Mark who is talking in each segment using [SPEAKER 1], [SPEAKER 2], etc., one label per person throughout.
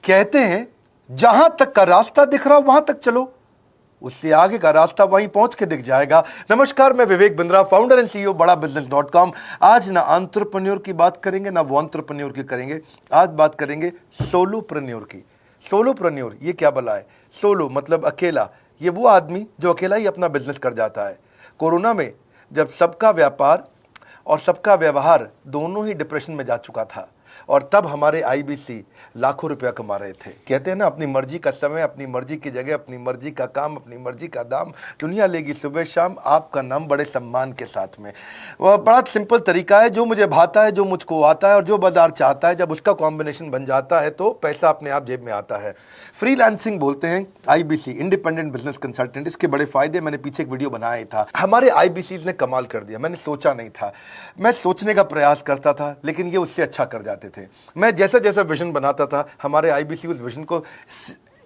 [SPEAKER 1] कहते हैं जहां तक का रास्ता दिख रहा हो वहां तक चलो, उससे आगे का रास्ता वहीं पहुंच के दिख जाएगा। नमस्कार, मैं Vivek Bindra, founder and CEO बड़ा बिजनेस.com। आज ना एंटरप्रेन्योर की बात करेंगे ना वो एंटरप्रेन्योर की करेंगे, आज बात करेंगे सोलोप्रेन्योर की। सोलोप्रेन्योर ये क्या भला है? सोलो मतलब अकेला, ये वो आदमी जो अकेला ही अपना बिजनेस कर जाता है। कोरोना में जब सबका व्यापार और सबका व्यवहार दोनों ही डिप्रेशन में जा चुका था, और तब हमारे आईबीसी लाखों रुपया कमा रहे थे। कहते हैं ना, अपनी मर्जी का समय, अपनी मर्जी की जगह, अपनी मर्जी का काम, अपनी मर्जी का दाम, दुनिया लेगी सुबह शाम, आपका नाम बड़े सम्मान के साथ में। वह बड़ा सिंपल तरीका है, जो मुझे भाता है, जो मुझको आता है और जो बाजार चाहता है, जब उसका कॉम्बिनेशन बन जाता है तो पैसा अपने आप जेब में आता है। फ्रीलांसिंग बोलते हैं आईबीसी, इंडिपेंडेंट बिजनेस कंसल्टेंट। इसके बड़े फायदे मैंने पीछे एक वीडियो बनाया ही था। हमारे आईबीसी ने कमाल कर दिया, मैंने सोचा नहीं था। मैं सोचने का प्रयास करता था लेकिन ये उससे अच्छा कर जाते थे। मैं जैसा जैसा विजन बनाता था, हमारे आईबीसी उस विजन को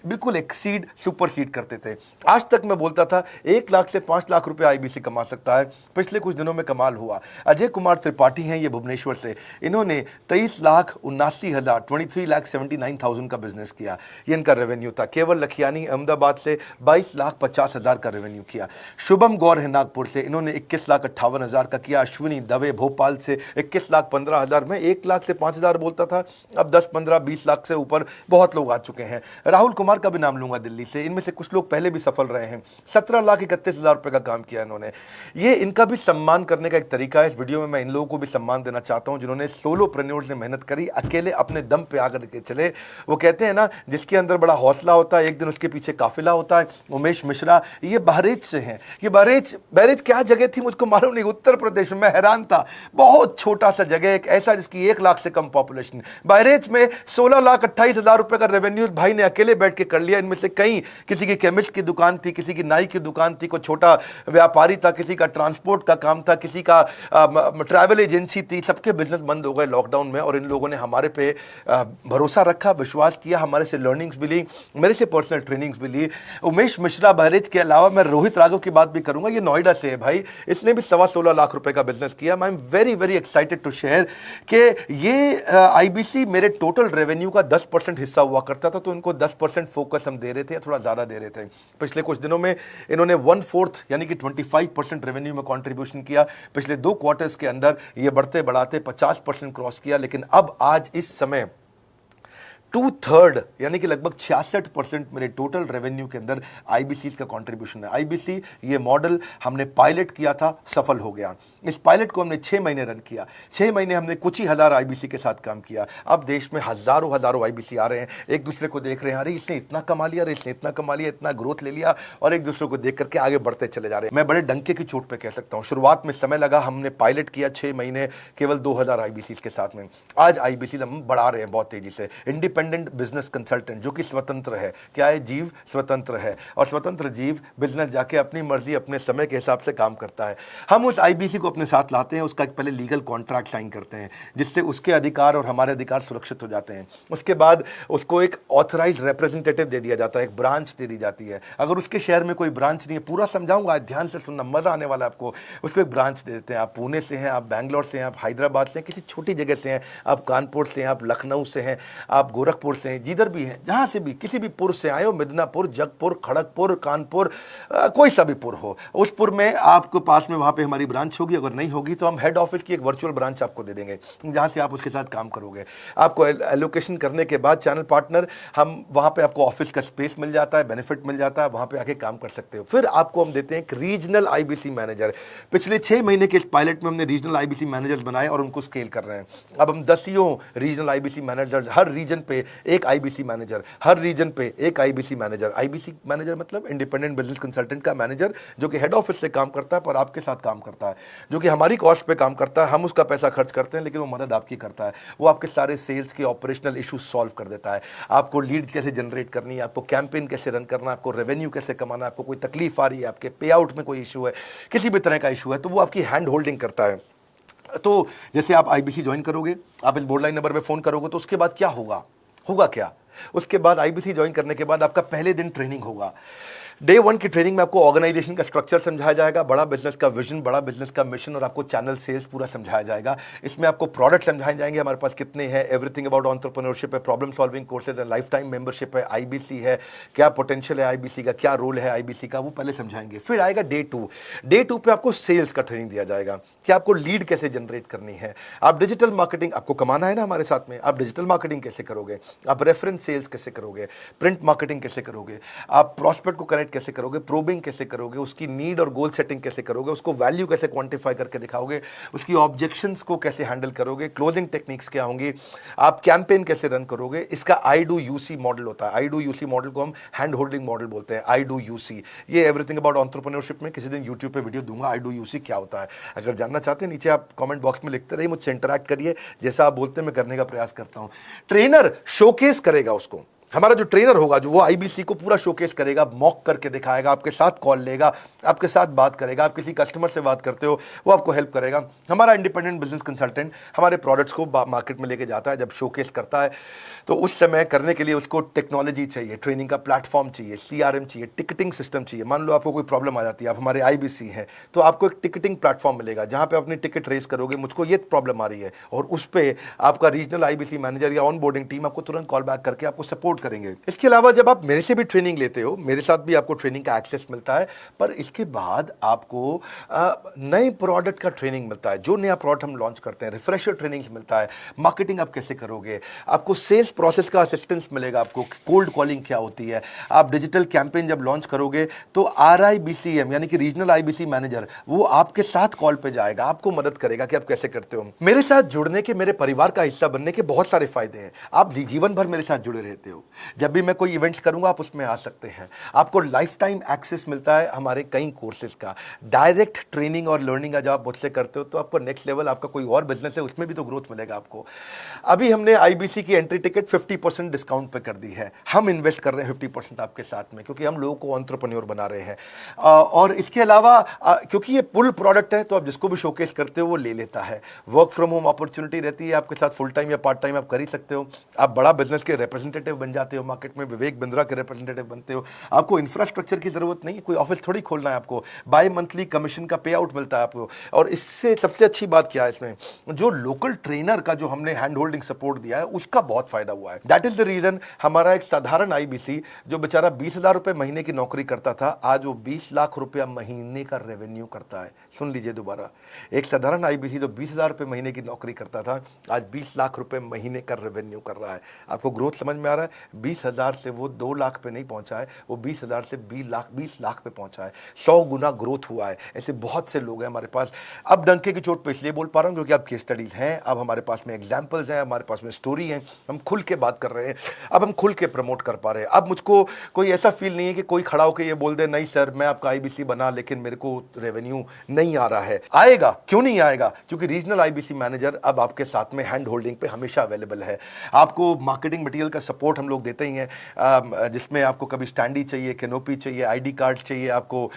[SPEAKER 1] बिल्कुल एक्सीड, सुपरसीड करते थे। आज तक मैं बोलता था 1 लाख से 5 लाख रुपए आईबीसी कमा सकता है। पिछले कुछ दिनों में कमाल हुआ। अजय कुमार त्रिपाठी हैं ये भुवनेश्वर से, इन्होंने 23,79,000 23,79,000 का बिजनेस किया। ये इनका रेवेन्यू था। केवल लखियानी अहमदाबाद से 22,50,000 का रेवेन्यू किया। शुभम गौर है नागपुर से, इन्होंने 21,58,000 का किया। अश्विनी दवे भोपाल से 21,15,000। मैं 1 लाख से 5,000 बोलता था, अब 10, 15, 20 लाख से ऊपर बहुत लोग आ चुके हैं। राहुल कुमार का भी नाम लूंगा दिल्ली से, इनमें से कुछ लोग पहले भी सफल रहे हैं। 17,31,000 रुपए का काम किया इन्होंने। ये इनका भी सम्मान करने का एक तरीका है। इस वीडियो में मैं इन लोगों को भी सम्मान देना चाहता हूं जिन्होंने सोलोप्रेन्योर से मेहनत करी, अकेले अपने दम पे आकर के चले। वो कहते हैं ना, जिसके अंदर बड़ा हौसला होता है एक दिन उसके पीछे काफिला होता है। उमेश मिश्रा ये बहरेच से हैं। ये बहरेच क्या जगह थी मुझको मालूम नहीं, उत्तर प्रदेश में। मैं हैरान था, बहुत छोटा सा जगह, एक ऐसा जिसकी 1 लाख से कम पॉपुलेशन। बहरेच में 16,28,000 रुपए का रेवेन्यू भाई ने अकेले बैठ के कर लिया। इनमें से कई, किसी की केमिस्ट की दुकान थी, किसी की नाई की दुकान थी, कोई छोटा व्यापारी था, किसी का ट्रांसपोर्ट का काम था, किसी का ट्रैवल एजेंसी थी। सबके बिजनेस बंद हो गए लॉकडाउन में, और इन लोगों ने हमारे पे भरोसा रखा, विश्वास किया, हमारे से लर्निंग्स भी ली, मेरे से पर्सनल ट्रेनिंग्स भी ली। उमेश मिश्रा बहरेज के अलावा मैं रोहित राघव की बात भी करूंगा, ये नोएडा से है भाई, इसने भी 16.25 लाख रुपए का बिजनेस किया। I am very very excited to share कि ये आईबीसी मेरे टोटल रेवेन्यू का 10% हिस्सा हुआ करता था, तो इनको 10% फोकस हम दे रहे थे, थोड़ा ज्यादा दे रहे थे। पिछले कुछ दिनों में इन्होंने 1/4 यानी कि 25% रेवेन्यू में कंट्रीब्यूशन किया। पिछले 2 क्वार्टर्स के अंदर ये बढ़ते बढ़ाते 50% क्रॉस किया। लेकिन अब आज इस समय 2/3 यानी कि लगभग 66% मेरे टोटल रेवेन्यू के अंदर आईबीसी का कंट्रीब्यूशन है। आईबीसी ये मॉडल हमने पायलट किया था, सफल हो गया। इस पायलट को हमने 6 महीने रन किया। 6 महीने हमने कुछ ही हज़ार आईबीसी के साथ काम किया। अब देश में हजारों आईबीसी आ रहे हैं, एक दूसरे को देख रहे हैं, अरे इसने इतना कमा लिया, अरे इसने इतना कमा लिया, इतना ग्रोथ ले लिया, और एक दूसरे को देख करके आगे बढ़ते चले जा रहे हैं। मैं बड़े डंके की चोट पे कह सकता हूँ, शुरुआत में समय लगा, हमने पायलट किया 6 महीने केवल 2,000 आईबीसी के साथ में। आज आईबीसी हम बढ़ा रहे हैं बहुत तेजी से। इंडिपेंडेंट बिजनेस कंसल्टेंट, जो कि स्वतंत्र है। क्या है? जीव स्वतंत्र है, और स्वतंत्र जीव बिजनेस जाके अपनी मर्जी अपने समय के हिसाब से काम करता है। हम उस आईबीसी को अपने साथ लाते हैं, उसका एक पहले लीगल कॉन्ट्रैक्ट साइन करते हैं, जिससे उसके अधिकार और हमारे अधिकार सुरक्षित हो जाते हैं। उसके बाद उसको एक ऑथराइज्ड रिप्रेजेंटेटिव दे दिया जाता है, एक ब्रांच दे दी जाती है। अगर उसके शहर में कोई ब्रांच नहीं है, पूरा समझाऊंगा, ध्यान से सुनना, मजा आने वाला है आपको। उसको एक ब्रांच दे देते हैं। आप पुणे से हैं, आप बैंगलोर से हैं, आप हैदराबाद से हैं, किसी छोटी जगह से हैं, आप कानपुर से हैं, आप लखनऊ से हैं, आप गोरखपुर से हैं, जिधर भी हैं, जहां से भी, किसी भी पुर से आए हो, मिदनापुर, जगपुर, खड़गपुर, कानपुर, कोई सा भी पुर हो, उस पुर में आपके पास में वहां पे हमारी ब्रांच होगी। अगर नहीं होगी तो हम हेड ऑफिस की एक वर्चुअल ब्रांच आपको दे देंगे, जहां से आप उसके साथ काम करोगे। आपको एलोकेशन करने के बाद चैनल पार्टनर, हम वहां पे आपको ऑफिस का स्पेस मिल जाता है, बेनिफिट मिल जाता है, वहां पे आके काम कर सकते हो। फिर आपको हम देते हैं एक रीजनल आईबीसी मैनेजर। पिछले 6 महीने के इस पायलट में हमने रीजनल आईबीसी मैनेजर बनाए और उनको स्केल कर रहे हैं। अब हम 10 रीजनल आईबीसी मैनेजर, हर रीजन पे एक आईबीसी मैनेजर, हर रीजन पे एक आईबीसी मैनेजर। आईबीसी मैनेजर मतलब इंडिपेंडेंट बिजनेस कंसल्टेंट का मैनेजर, जो कि हेड ऑफिस से काम करता है पर आपके साथ काम करता है, जो कि हमारी कॉस्ट पे काम करता है। हम उसका पैसा खर्च करते हैं लेकिन वो मदद आपकी करता है। वो आपके सारे सेल्स के ऑपरेशनल इश्यूज सॉल्व कर देता है। आपको लीड कैसे जनरेट करनी है, आपको कैंपेन कैसे रन करना है, आपको रेवेन्यू कैसे कमाना है, आपको कोई तकलीफ आ रही है, आपके पे आउट में कोई इशू है, किसी भी तरह का इशू है, तो वो आपकी हैंड होल्डिंग करता है। तो जैसे आप आईबीसी ज्वाइन करोगे, आप इस बोर्ड लाइन नंबर पे फोन करोगे, तो उसके बाद क्या होगा क्या? उसके बाद आईबीसी ज्वाइन करने के बाद आपका पहले दिन ट्रेनिंग होगा। डे वन की ट्रेनिंग में आपको ऑर्गेनाइजेशन का स्ट्रक्चर समझाया जाएगा, बड़ा बिजनेस का विजन, बड़ा बिजनेस का मिशन और आपको चैनल सेल्स पूरा समझाया जाएगा। इसमें आपको प्रोडक्ट समझाए जाएंगे हमारे पास कितने हैं, एवरीथिंग अबाउट एंटरप्रेन्योरशिप है, प्रॉब्लम सॉल्विंग कोर्सेज है, लाइफ टाइम मेंबरशिप है, आईबीसी है, क्या पोटेंशियल है आईबीसी का, क्या रोल है आईबीसी का, वो पहले समझाएंगे। फिर आएगा डे टू। डे टू पे आपको सेल्स का ट्रेनिंग दिया जाएगा कि आपको लीड कैसे जनरेट करनी है, आप डिजिटल मार्केटिंग, आपको कमाना है ना हमारे साथ में, आप डिजिटल मार्केटिंग कैसे करोगे, आप रेफरेंस सेल्स कैसे करोगे, प्रिंट मार्केटिंग कैसे करोगे, आप प्रॉस्पेक्ट को कनेक्ट कैसे करोगे, प्रोबिंग कैसे करोगे, उसकी नीड और गोल सेटिंग कैसे करोगे, उसको वैल्यू कैसे क्वांटिफाई करके दिखाओगे, उसकी ऑब्जेक्शंस को कैसे हैंडल करोगे, क्लोजिंग टेक्निक्स क्या होंगी, आप कैंपेन कैसे रन करोगे। इसका आई डू यूसी मॉडल होता है। आई डू यूसी मॉडल को हम हैंड होल्डिंग मॉडल बोलते हैं। आई डू यूसी, ये एवरीथिंग अबाउट एंटरप्रेन्योरशिप में किसी दिन यूट्यूब पे वीडियो दूंगा, आई डू यूसी क्या होता है। अगर जानना चाहते हैं नीचे आप कमेंट बॉक्स में लिखते रहिए, मुझसे इंटरैक्ट करिए, जैसा आप बोलते हैं मैं करने का प्रयास करता हूं। ट्रेनर शोकेस करेगा उसको, हमारा जो ट्रेनर होगा जो वो आईबीसी को पूरा शोकेस करेगा, मॉक करके दिखाएगा, आपके साथ कॉल लेगा, आपके साथ बात करेगा, आप किसी कस्टमर से बात करते हो वो आपको हेल्प करेगा। हमारा इंडिपेंडेंट बिजनेस कंसल्टेंट हमारे प्रोडक्ट्स को मार्केट में लेके जाता है, जब शोकेस करता है तो उस समय करने के लिए उसको टेक्नोलॉजी चाहिए, ट्रेनिंग का प्लेटफॉर्म चाहिए, सीआरएम चाहिए, टिकटिंग सिस्टम चाहिए। मान लो आपको कोई प्रॉब्लम आ जाती है, आप हमारे आईबीसी हैं, तो आपको एक टिकटिंग प्लेटफॉर्म मिलेगा जहां पे अपनी टिकट रेस करोगे, मुझको ये प्रॉब्लम आ रही है, और उस पर आपका रीजनल आईबीसी मैनेजर या ऑन बोर्डिंग टीम आपको तुरंत कॉल बैक करके आपको सपोर्ट करेंगे। इसके अलावा जब आप मेरे से भी ट्रेनिंग लेते हो, मेरे साथ भी आपको ट्रेनिंग का एक्सेस मिलता है, पर इसके बाद आपको नए प्रोडक्ट का ट्रेनिंग मिलता है। जो नया प्रोडक्ट हम लॉन्च करते हैं, रिफ्रेशर ट्रेनिंग्स मिलता है, मार्केटिंग आप कैसे करोगे, आपको सेल्स प्रोसेस का असिस्टेंस मिलेगा, आपको कोल्ड कॉलिंग क्या होती है, आप डिजिटल कैंपेन जब लॉन्च करोगे तो आरआईबीसीएम यानी कि रीजनल आईबीसी मैनेजर वो आपके साथ कॉल पे जाएगा, आपको मदद करेगा कि आप कैसे करते हो। मेरे साथ जुड़ने के, मेरे परिवार का हिस्सा बनने के बहुत सारे फायदे हैं। आप जीवन भर मेरे साथ जुड़े रहते हो, जब भी मैं कोई इवेंट्स करूंगा आप उसमें आ सकते हैं, आपको लाइफ टाइम एक्सेस मिलता है हमारे कई कोर्सेज का, डायरेक्ट ट्रेनिंग और लर्निंग का जब आप मुझसे करते हो तो आपको नेक्स्ट लेवल, आपका कोई और बिजनेस है उसमें भी तो ग्रोथ मिलेगा आपको। अभी हमने आईबीसी की एंट्री टिकट 50% डिस्काउंट पे कर दी है, हम इन्वेस्ट कर रहे हैं 50% आपके साथ में, क्योंकि हम लोगों को एंटरप्रेन्योर बना रहे हैं। और इसके अलावा क्योंकि ये पुल प्रोडक्ट है तो आप जिसको भी शोकेस करते हो वो ले लेता है। वर्क फ्रॉम होम अपॉर्चुनिटी रहती है आपके साथ, फुल टाइम या पार्ट टाइम आप कर ही सकते हो। आप बड़ा बिजनेस के रिप्रेजेंटेटिव बन जाते हो, मार्केट में विवेक बिंद्रा के रिप्रेजेंटेटिव बनते हो। आपको इंफ्रास्ट्रक्चर की जरूरत नहीं है, कोई ऑफिस थोड़ी खोलना है आपको, बाय मंथली कमीशन का पे आउट मिलता है आपको। और इससे सबसे अच्छी बात क्या है, इसमें जो लोकल ट्रेनर का जो हमने हैंड होल्डिंग सपोर्ट दिया है उसका बहुत फायदा हुआ है। दैट इज द रीजन हमारा एक साधारण आईबीसी जो बेचारा 20,000 रुपए महीने की नौकरी करता था, आज वो 20 लाख रुपया महीने का रेवेन्यू करता है। सुन लीजिए दोबारा, एक साधारण आईबीसी जो 20,000 रुपए महीने की नौकरी करता था, आज 20 लाख रुपए महीने का रेवेन्यू कर रहा है। आपको ग्रोथ समझ में आ रहा है? 20,000 से वो 2 लाख पे नहीं पहुंचा है, वो 20,000 से 20 लाख पे पहुंचा है। 100 गुना ग्रोथ हुआ है। ऐसे बहुत से लोग हैं हमारे पास। अब डंके की चोट पे इसलिए बोल पा रहा हूं क्योंकि अब केस स्टडीज हैं, अब हमारे पास में एग्जांपल्स हैं, हमारे पास में स्टोरी है, हम खुल के बात कर रहे हैं, अब हम खुल के प्रमोट कर पा रहे हैं। अब मुझको कोई ऐसा फील नहीं है कि कोई खड़ा होकर ये बोल दे नहीं सर मैं आपका आईबीसी बना लेकिन मेरे को रेवेन्यू नहीं आ रहा है। आएगा, क्यों नहीं आएगा? क्योंकि रीजनल आईबीसी मैनेजर अब आपके साथ में हैंड होल्डिंग पे हमेशा अवेलेबल है। आपको मार्केटिंग मटेरियल का सपोर्ट हम लोग देते ही हैं, जिसमें आपको कभी स्टैंडी चाहिए, कैनोपी चाहिए, आईडी कार्ड चाहिए, आपको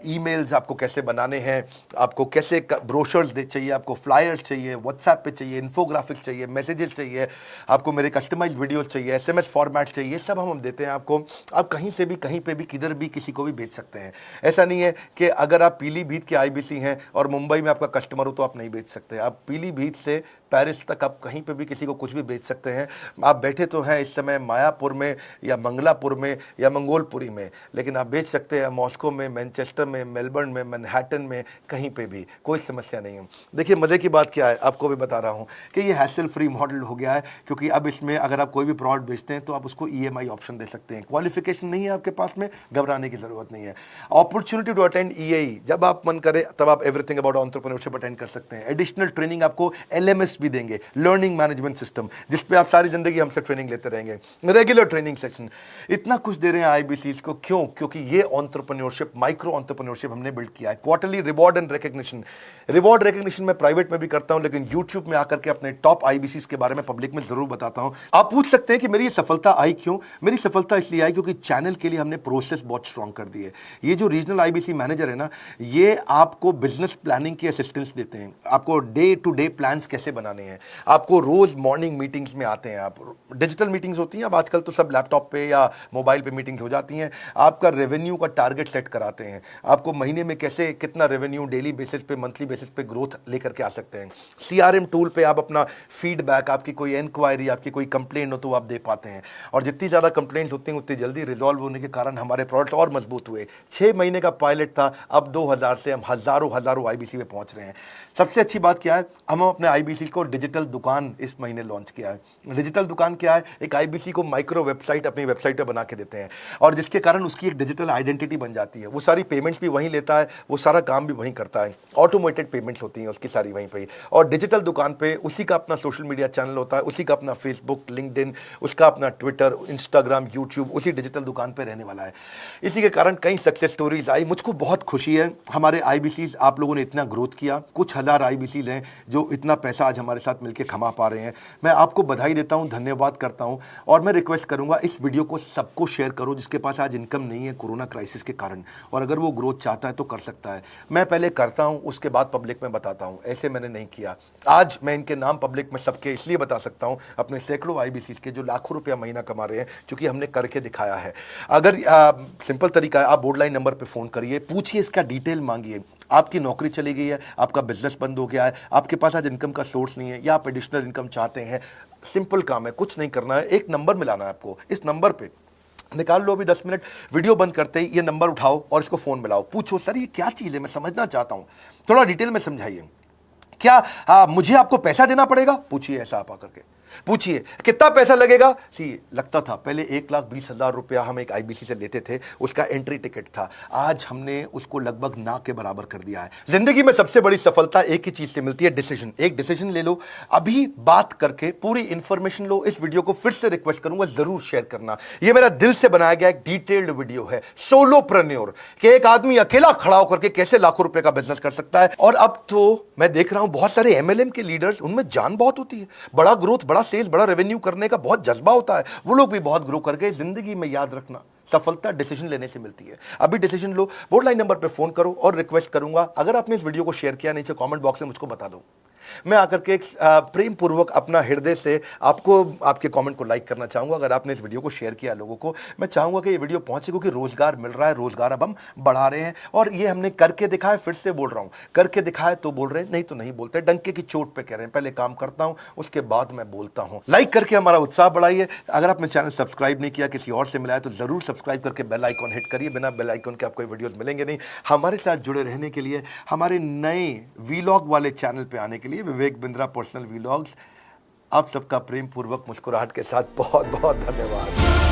[SPEAKER 1] ईमेल्स आपको कैसे बनाने हैं, आपको कैसे ब्रोशर्स चाहिए, आपको फ्लायर्स चाहिए, व्हाट्सएप पे चाहिए, इन्फोग्राफिक्स चाहिए, मैसेजेस चाहिए, आपको मेरे कस्टमाइज्ड वीडियोस चाहिए, एसएमएस फॉर्मेट चाहिए, सब हम देते हैं आपको। आप कहीं से भी, कहीं पे भी, किधर भी, किसी को भी भेज सकते हैं। ऐसा नहीं है कि अगर आप पीलीभीत के आईबीसी हैं और मुंबई में आपका कस्टमर हो तो आप नहीं भेज सकते। आप पीलीभीत से पेरिस तक आप कहीं पे भी किसी को कुछ भी भेज सकते हैं। आप बैठे तो हैं इस समय मायापुर में या मंगलापुर में या मंगोलपुरी में, लेकिन आप भेज सकते हैं मॉस्को में, मैनचेस्टर में, मेलबर्न में, मैनहट्टन में, कहीं पे भी, कोई समस्या नहीं है। देखिए मजे की बात क्या है, आपको भी बता रहा हूँ कि ये हैसल फ्री मॉडल हो गया है, क्योंकि अब इसमें अगर आप कोई भी प्रोडक्ट बेचते हैं तो आप उसको ईएमआई ऑप्शन दे सकते हैं। क्वालिफिकेशन नहीं है आपके पास में, घबराने की जरूरत नहीं है। अपॉर्चुनिटी टू अटेंड ईएई, जब आप मन करे तब आप एवरीथिंग अबाउट एंटरप्रेन्योरशिप अटेंड कर सकते हैं। एडिशनल ट्रेनिंग आपको एलएमएस भी देंगे, लर्निंग मैनेजमेंट सिस्टम, जिस पे आप सारी जिंदगी हमसे ट्रेनिंग लेते रहेंगे। रेगुलर ट्रेनिंग सेक्शन, इतना कुछ दे रहे हैं आईबीसीज को। क्यों? क्योंकि ये एंटरप्रेन्योरशिप, माइक्रो एंटरप्रेन्योरशिप हमने बिल्ड किया है। Quarterly reward and recognition, reward recognition मैं प्राइवेट में भी करता हूं, लेकिन यूट्यूब में आकर के अपने टॉप आईबीसीज के बारे में पब्लिक में जरूर बताता हूं। आप पूछ सकते हैं कि मेरी ये सफलता आई क्यों? मेरी सफलता इसलिए आई क्योंकि चैनल के लिए हमने प्रोसेस बहुत स्ट्रांग कर दी है। ये जो रीजनल आईबीसी मैनेजर है ना, ये आपको बिजनेस प्लानिंग की असिस्टेंस देते हैं, आपको डे टू डे प्लान्स कैसे बनाना बनाने हैं, आपको रोज मॉर्निंग मीटिंग्स में आते हैं, आप डिजिटल मीटिंग्स होती हैं, अब आजकल तो सब लैपटॉप पे या मोबाइल पे मीटिंग्स हो जाती हैं, आपका रेवेन्यू का टारगेट सेट कराते हैं, आपको महीने में कैसे कितना रेवेन्यू डेली बेसिस पे मंथली बेसिस पे ग्रोथ लेकर के आ सकते हैं। CRM टूल पे आप अपना फीडबैक, आपकी कोई इंक्वायरी, आपकी कोई कंप्लेंट हो तो आप दे पाते हैं, और जितनी ज़्यादा कंप्लेंट होती हैं उतनी जल्दी रिजॉल्व होने के कारण हमारे प्रोडक्ट और मजबूत हुए। 6 महीने का पायलट था, अब 2000 से हम हज़ारों IBC में पहुंच रहे हैं। सबसे अच्छी बात क्या है, हम अपने IBC को डिजिटल दुकान इस महीने लॉन्च किया है। डिजिटल दुकान क्या है, एक IBC को माइक्रो वेबसाइट अपनी वेबसाइट पे बना के देते हैं, और जिसके कारण उसकी एक डिजिटल आइडेंटिटी बन जाती है। वो सारी पेमेंट्स भी वहीं लेता है, वो सारा काम भी वहीं करता है, ऑटोमेटेड पेमेंट्स होती हैं उसकी सारी वहीं पे। और डिजिटल दुकान पे उसी का अपना सोशल मीडिया चैनल होता है, उसी का अपना फेसबुक, लिंक्डइन, उसका अपना ट्विटर, इंस्टाग्राम, यूट्यूब उसी डिजिटल दुकान पे रहने वाला है। इसी के कारण कई सक्सेस स्टोरीज आई। मुझको बहुत खुशी है, हमारे IBCs आप लोगों ने इतना ग्रोथ किया, कुछ हज़ार IBCs हैं जो इतना पैसा आज हमारे साथ मिलकर कमा पा रहे हैं। मैं आपको बधाई देता हूं, धन्यवाद करता हूं, और मैं रिक्वेस्ट करूंगा इस वीडियो को सबको शेयर करो जिसके पास आज इनकम नहीं है कोरोना क्राइसिस के कारण, और अगर वो ग्रोथ चाहता है तो कर सकता है। मैं पहले करता हूं, उसके बाद पब्लिक में बताता हूं, ऐसे मैंने नहीं किया। आज मैं इनके नाम पब्लिक में सबके इसलिए बता सकता हूं, अपने सैकड़ों IBCs के जो लाखों रुपया महीना कमा रहे हैं, क्योंकि हमने करके दिखाया है। अगर सिंपल तरीका है, आप बोर्डलाइन नंबर पे फ़ोन करिए, पूछिए, इसका डिटेल मांगिए। आपकी नौकरी चली गई है, आपका बिजनेस बंद हो गया है, आपके पास आज इनकम का सोर्स नहीं है, या आप एडिशनल इनकम चाहते हैं, सिंपल काम है, कुछ नहीं करना है, एक नंबर मिलाना है आपको। इस नंबर पे निकाल लो अभी 10 मिनट, वीडियो बंद करते ही ये नंबर उठाओ और इसको फ़ोन मिलाओ, पूछो सर ये क्या चीज़ है, मैं समझना चाहता हूँ, थोड़ा डिटेल में समझाइए। क्या मुझे आपको पैसा देना पड़ेगा, पूछिए, ऐसा आप आकर के पूछिए। कितना पैसा लगेगा, सी लगता था पहले 1,20,000 रुपया हम एक IBC से लेते थे, उसका एंट्री टिकट था, आज हमने उसको लगभग ना के बराबर कर दिया है। जिंदगी में सबसे बड़ी सफलता एक ही चीज से मिलती है, डिसीजन। एक डिसीजन ले लो, अभी बात करके पूरी इंफॉर्मेशन लो। इस वीडियो को फिर से रिक्वेस्ट करूंगा जरूर शेयर करना, यह मेरा दिल से बनाया गया एक डिटेल्ड वीडियो है, सोलोप्रेन्योर, कि एक आदमी अकेला खड़ा होकर के कैसे लाखों रुपए का बिजनेस कर सकता है। और अब तो मैं देख रहा हूं बहुत सारे MLM के लीडर्स, उनमें जान बहुत होती है, बड़ा ग्रोथ, बड़ा सेल्स, बड़ा रेवेन्यू करने का बहुत जज्बा होता है, वो लोग भी बहुत ग्रो कर गए। जिंदगी में याद रखना, सफलता डिसीजन लेने से मिलती है। अभी डिसीजन लो, बोर्डलाइन नंबर पे फोन करो, और रिक्वेस्ट करूंगा अगर आपने इस वीडियो को शेयर किया, नीचे कमेंट बॉक्स में मुझको बता दो। मैं आकर के एक प्रेम पूर्वक अपना हृदय से आपको, आपके कमेंट को लाइक करना चाहूंगा। अगर आपने इस वीडियो को शेयर किया लोगों को, मैं चाहूंगा कि ये वीडियो पहुंचे, क्योंकि रोजगार मिल रहा है, रोजगार अब हम बढ़ा रहे हैं, और ये हमने करके दिखाया। फिर से बोल रहा हूं, करके दिखाया तो बोल रहे हैं, नहीं तो नहीं बोलते, डंके की चोट पे कह रहे हैं। पहले काम करता हूं, उसके बाद मैं बोलता हूं। लाइक करके हमारा उत्साह बढ़ाइए। अगर आपने चैनल सब्सक्राइब नहीं किया, किसी और से मिला है, तो जरूर सब्सक्राइब करके बेल आइकॉन हिट करिए। बिना बेल आइकॉन के आपको वीडियोस मिलेंगे नहीं। हमारे साथ जुड़े रहने के लिए, हमारे नए वीलॉग वाले चैनल पे आने के लिए, विवेक बिंद्रा पर्सनल वीलॉग्स, आप सबका प्रेम पूर्वक मुस्कुराहट के साथ बहुत बहुत धन्यवाद।